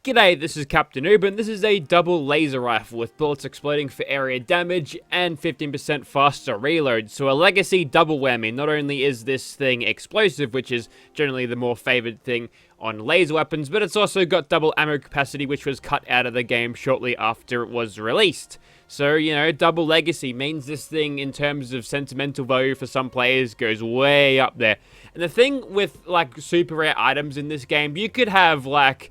G'day, this is Captainoob, and this is a double laser rifle with bullets exploding for area damage and 15% faster reload. So a legacy double whammy. Not only is this thing explosive, which is generally the more favored thing on laser weapons, but it's also got double ammo capacity, which was cut out of the game shortly after it was released. So, you know, double legacy means this thing, in terms of sentimental value for some players, goes way up there. And the thing with, like, super rare items in this game, you could have, like,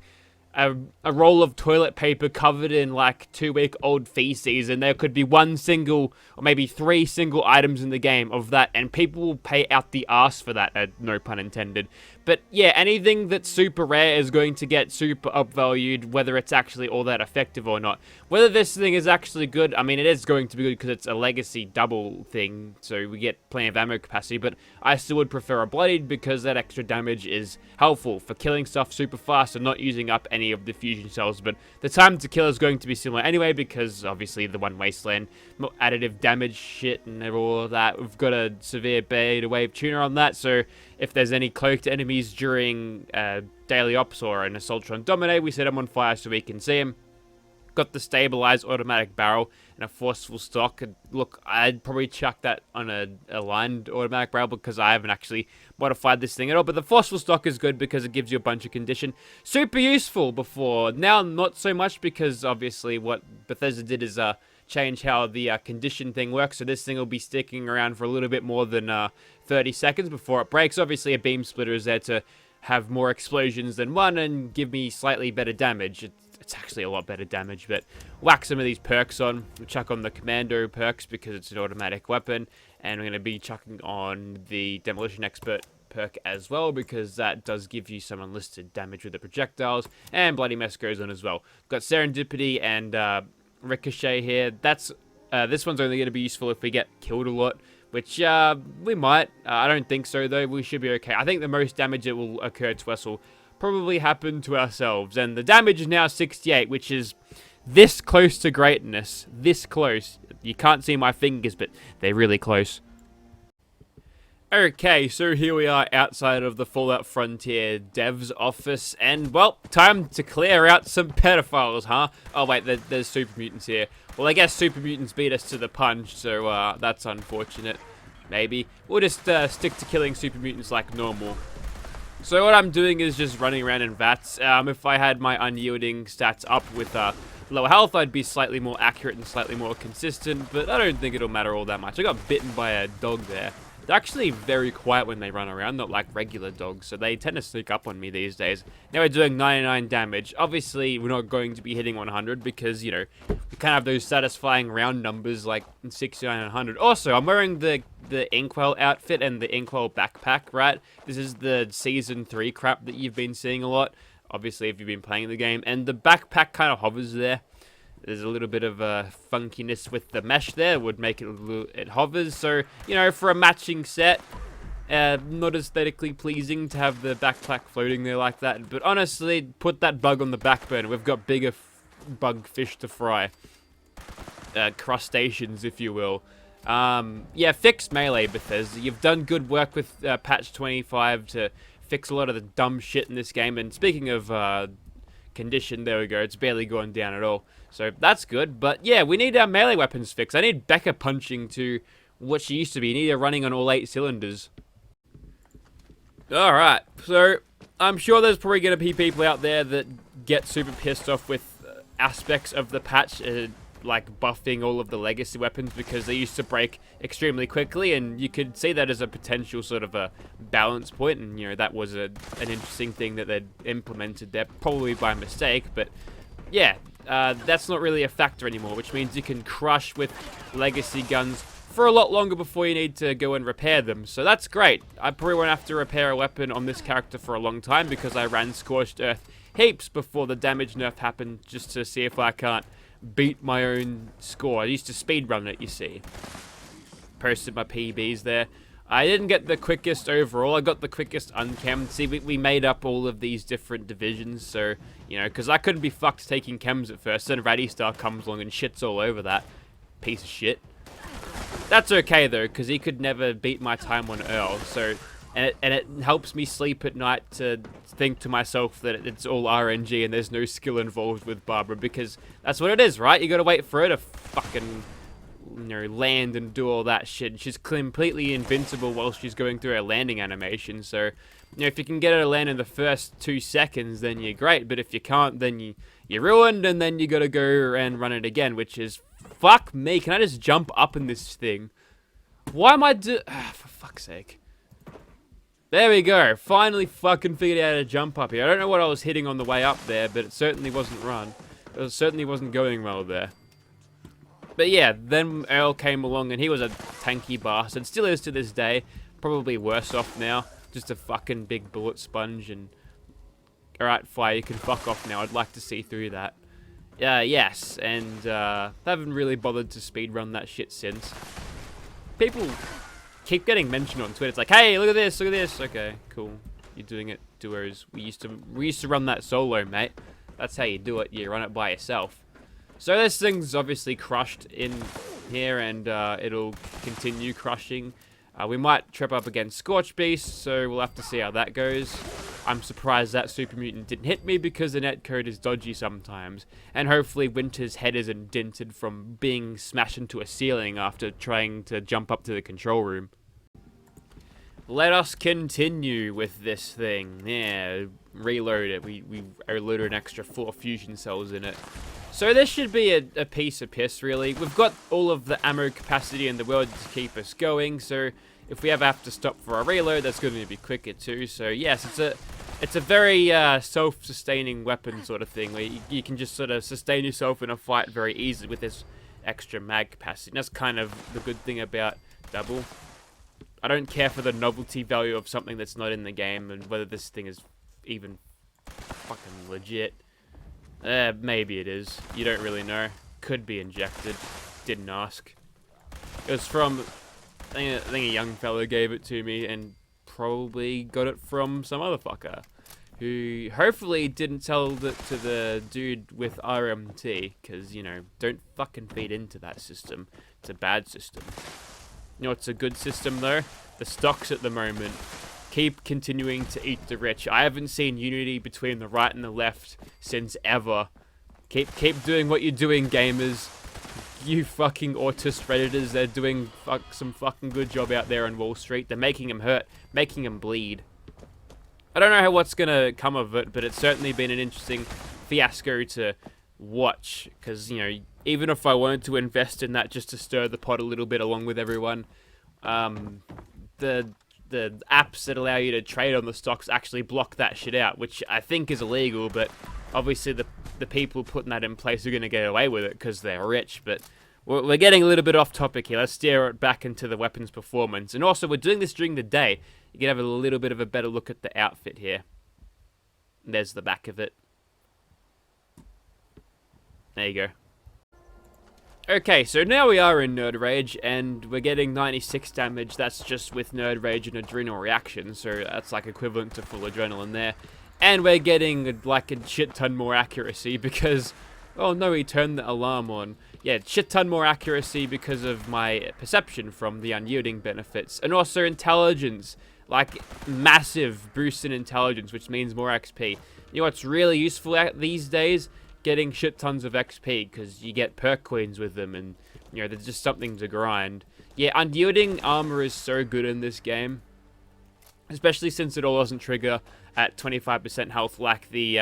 a roll of toilet paper covered in like 2-week-old feces, and there could be one single or maybe 3 single items in the game of that, and people will pay out the ass for that, no pun intended. But yeah, anything that's super rare is going to get super upvalued, whether it's actually all that effective or not. Whether this thing is actually good, I mean, it is going to be good because it's a legacy double thing, so we get plenty of ammo capacity, but I still would prefer a bloodied because that extra damage is helpful for killing stuff super fast and not using up any of the fusion cells. But the time to kill is going to be similar anyway, because obviously the one wasteland, additive damage shit and all of that. We've got a severe beta wave tuner on that, so if there's any cloaked enemies during daily ops or an Assaultron Dominate, we set them on fire so we can see them. Got the stabilized automatic barrel and a forceful stock. Look, I'd probably chuck that on a aligned automatic barrel because I haven't actually modified this thing at all. But the forceful stock is good because it gives you a bunch of condition. Super useful before. Now, not so much, because obviously what Bethesda did is change how the condition thing works. So this thing will be sticking around for a little bit more than 30 seconds before it breaks. Obviously, a beam splitter is there to have more explosions than one and give me slightly better damage. It's actually a lot better damage, but whack some of these perks on. We'll chuck on the Commando perks because it's an automatic weapon, and we're going to be chucking on the Demolition Expert perk as well, because that does give you some unlisted damage with the projectiles, and Bloody Mess goes on as well. Got Serendipity and Ricochet here. That's this one's only going to be useful if we get killed a lot, which we might. I don't think so, though. We should be okay. I think the most damage that will occur to us will probably happen to ourselves, and the damage is now 68, which is this close to greatness. This close. You can't see my fingers, but they're really close. Okay, so here we are outside of the Fallout Frontier dev's office, and, well, time to clear out some pedophiles, huh? Oh, wait, there's super mutants here. Well, I guess super mutants beat us to the punch, so that's unfortunate. Maybe. We'll just stick to killing super mutants like normal. So what I'm doing is just running around in VATS. If I had my unyielding stats up with lower health, I'd be slightly more accurate and slightly more consistent, but I don't think it'll matter all that much. I got bitten by a dog there. They're actually very quiet when they run around, not like regular dogs, so they tend to sneak up on me these days. Now we're doing 99 damage. Obviously, we're not going to be hitting 100 because, you know, we can't have those satisfying round numbers like 69 and 100. Also, I'm wearing the Inkwell outfit and the Inkwell backpack, right? This is the Season 3 crap that you've been seeing a lot, obviously, if you've been playing the game. And the backpack kind of hovers there. There's a little bit of funkiness with the mesh there, would make it hovers. So, you know, for a matching set, not aesthetically pleasing to have the backpack floating there like that. But honestly, put that bug on the back burner. We've got bigger bug fish to fry. Crustaceans, if you will. Yeah, fix melee, Bethesda. You've done good work with patch 25 to fix a lot of the dumb shit in this game. And speaking of condition, there we go. It's barely going down at all. So that's good. But yeah, we need our melee weapons fixed. I need Becca punching to what she used to be. You need her running on all 8 cylinders. Alright, so I'm sure there's probably going to be people out there that get super pissed off with aspects of the patch, like buffing all of the legacy weapons because they used to break extremely quickly, and you could see that as a potential sort of a balance point, and, you know, that was an interesting thing that they'd implemented there, probably by mistake, but yeah, that's not really a factor anymore, which means you can crush with legacy guns for a lot longer before you need to go and repair them, so that's great. I probably won't have to repair a weapon on this character for a long time because I ran Scorched Earth heaps before the damage nerf happened, just to see if I can't beat my own score. I used to speedrun it, you see. Posted my PBs there. I didn't get the quickest overall. I got the quickest unchem. See, we made up all of these different divisions, so, you know, because I couldn't be fucked taking chems at first. Then Ratty Star comes along and shits all over that piece of shit. That's okay, though, because he could never beat my time on Earl, so and it helps me sleep at night to think to myself that it's all RNG and there's no skill involved with Barbara, because that's what it is, right? You gotta wait for her to fucking, you know, land and do all that shit. She's completely invincible while she's going through her landing animation, so, you know, if you can get her to land in the first 2 seconds, then you're great, but if you can't, then you're ruined, and then you gotta go and run it again, which is, fuck me, can I just jump up in this thing? Why am I for fuck's sake. There we go, finally fucking figured out how to jump up here. I don't know what I was hitting on the way up there, but it certainly wasn't run. It certainly wasn't going well there. But yeah, then Earl came along and he was a tanky bastard. Still is to this day. Probably worse off now. Just a fucking big bullet sponge and... Alright, Fire, you can fuck off now. I'd like to see through that. Yes, and haven't really bothered to speedrun that shit since. People keep getting mentioned on Twitter. It's like, hey, look at this, look at this. Okay, cool. You're doing it, doers. We used to run that solo, mate. That's how you do it. You run it by yourself. So this thing's obviously crushed in here, and it'll continue crushing. We might trip up against Scorch Beast, so we'll have to see how that goes. I'm surprised that Super Mutant didn't hit me because the netcode is dodgy sometimes. And hopefully Winter's head isn't dented from being smashed into a ceiling after trying to jump up to the control room. Let us continue with this thing. Yeah, reload it. We loaded an extra 4 fusion cells in it. So this should be a piece of piss, really. We've got all of the ammo capacity in the world to keep us going, so if we ever have to stop for a reload, that's going to be quicker too. So yes, it's a very self-sustaining weapon sort of thing, where you can just sort of sustain yourself in a fight very easily with this extra mag capacity. And that's kind of the good thing about Double. I don't care for the novelty value of something that's not in the game, and whether this thing is even fucking legit. Maybe it is. You don't really know. Could be injected. Didn't ask. It was from... I think a young fellow gave it to me, and probably got it from some other fucker, who hopefully didn't tell it to the dude with RMT, because, you know, don't fucking feed into that system. It's a bad system. You know, it's a good system, though. The stocks at the moment keep continuing to eat the rich. I haven't seen unity between the right and the left since ever. Keep doing what you're doing, gamers. You fucking autist redditors, they're doing some fucking good job out there on Wall Street. They're making him hurt, making him bleed. I don't know what's gonna come of it, but it's certainly been an interesting fiasco to watch. Because, you know, even if I wanted to invest in that just to stir the pot a little bit along with everyone, the apps that allow you to trade on the stocks actually block that shit out, which I think is illegal, but obviously the people putting that in place are going to get away with it because they're rich. But we're getting a little bit off topic here. Let's steer it back into the weapons performance. And also, we're doing this during the day. You can have a little bit of a better look at the outfit here. There's the back of it. There you go. Okay, so now we are in Nerd Rage, and we're getting 96 damage. That's just with Nerd Rage and Adrenal Reaction, so that's like equivalent to full Adrenaline there. And we're getting like a shit ton more accuracy because... Oh no, he turned the alarm on. Yeah, shit ton more accuracy because of my perception from the unyielding benefits. And also intelligence. Like, massive boost in intelligence, which means more XP. You know what's really useful these days? Getting shit tons of XP, because you get perk coins with them, and, you know, there's just something to grind. Yeah, unyielding armor is so good in this game. Especially since it all doesn't trigger at 25% health like the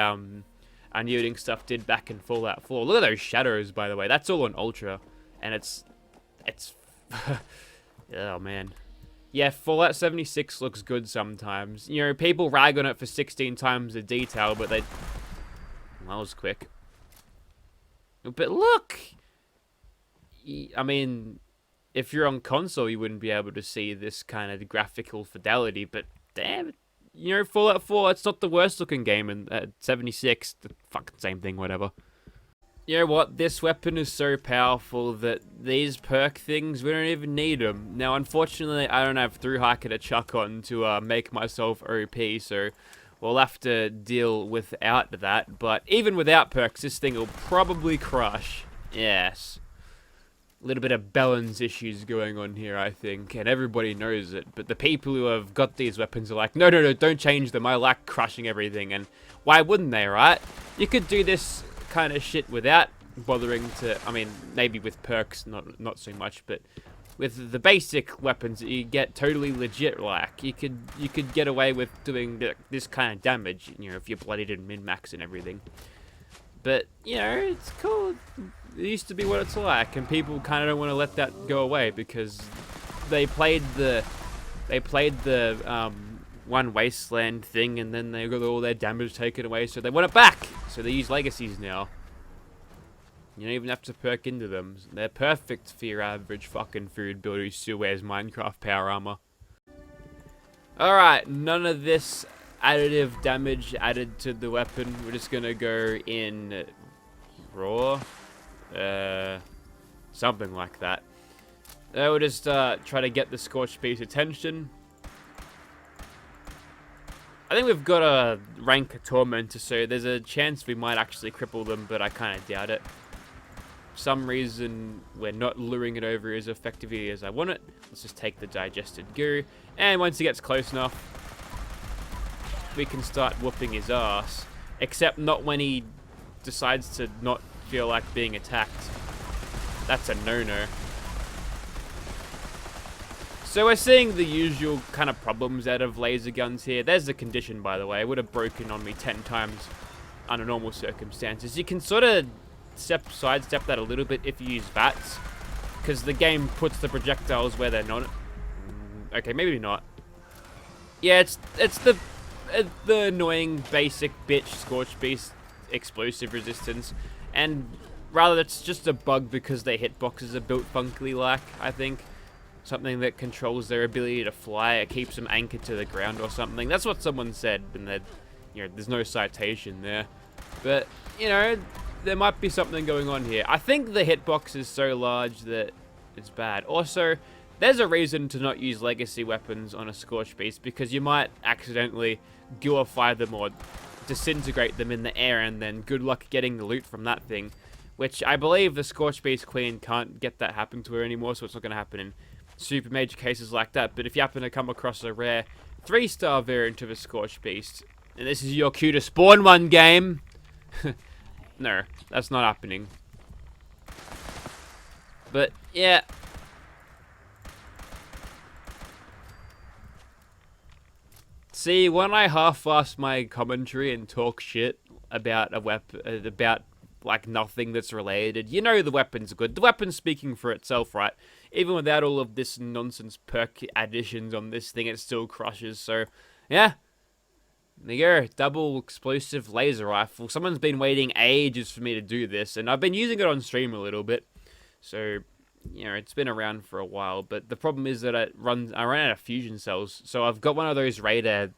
unyielding stuff did back in Fallout 4. Look at those shadows, by the way. That's all on Ultra. And it's... oh, man. Yeah, Fallout 76 looks good sometimes. You know, people rag on it for 16 times the detail, but they... That was quick. But look! I mean, if you're on console, you wouldn't be able to see this kind of graphical fidelity, but damn it. You know, Fallout 4, it's not the worst looking game, and 76, the fucking same thing, whatever. You know what? This weapon is so powerful that these perk things, we don't even need them. Now, unfortunately, I don't have Through-Hiker to chuck on to make myself OP, so we'll have to deal without that. But even without perks, this thing will probably crush. Yes. a little bit of balance issues going on here, I think, and everybody knows it. But the people who have got these weapons are like, no, no, no, don't change them. I like crushing everything. And why wouldn't they, right? You could do this kind of shit without bothering to, I mean, maybe with perks, not so much, but with the basic weapons that you get totally legit, like, you could get away with doing this kind of damage, you know, if you're bloodied and min-max and everything. But, you know, it's cool. It used to be what it's like, and people kind of don't want to let that go away because they played the one wasteland thing, and then they got all their damage taken away, so they want it back. So they use legacies now. You don't even have to perk into them. They're perfect for your average fucking food builder who still wears Minecraft power armor. Alright, none of this additive damage added to the weapon. We're just gonna go in raw. Something like that. We'll just try to get the Scorched Beast's attention. I think we've got a rank a Tormentor, so there's a chance we might actually cripple them, but I kind of doubt it. For some reason, we're not luring it over as effectively as I want it. Let's just take the digested goo, and once he gets close enough, we can start whooping his ass. Except not when he decides to not feel like being attacked. That's a no-no. So we're seeing the usual kind of problems out of laser guns here. There's the condition, by the way. It would have broken on me 10 times under normal circumstances. You can sort of sidestep that a little bit if you use VATS, because the game puts the projectiles where they're not. Okay, maybe not. Yeah, it's the annoying basic bitch Scorched Beast explosive resistance, and rather it's just a bug because their hitboxes are built funkily, like, I think. Something that controls their ability to fly. It keeps them anchored to the ground or something. That's what someone said, and that, you know, there's no citation there. But, you know, there might be something going on here. I think the hitbox is so large that it's bad. Also, there's a reason to not use legacy weapons on a Scorched Beast, because you might accidentally gluify them or disintegrate them in the air, and then good luck getting the loot from that thing. Which I believe the Scorched Beast Queen can't get that happen to her anymore, so it's not going to happen in super major cases like that. But if you happen to come across a rare 3-star variant of a Scorched Beast, and this is your cue to spawn one, game, no, that's not happening. But yeah, see, when I half-ass my commentary and talk shit about a weapon, about like nothing that's related, you know the weapon's good. The weapon's speaking for itself, right? Even without all of this nonsense perk additions on this thing, it still crushes. So, yeah. There you go. Double explosive laser rifle. Someone's been waiting ages for me to do this, and I've been using it on stream a little bit. So, you know, it's been around for a while. But the problem is that I run out of fusion cells. So I've got one of those radar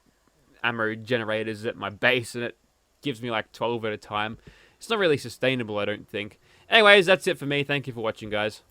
ammo generators at my base, and it gives me like 12 at a time. It's not really sustainable, I don't think. Anyways, that's it for me. Thank you for watching, guys.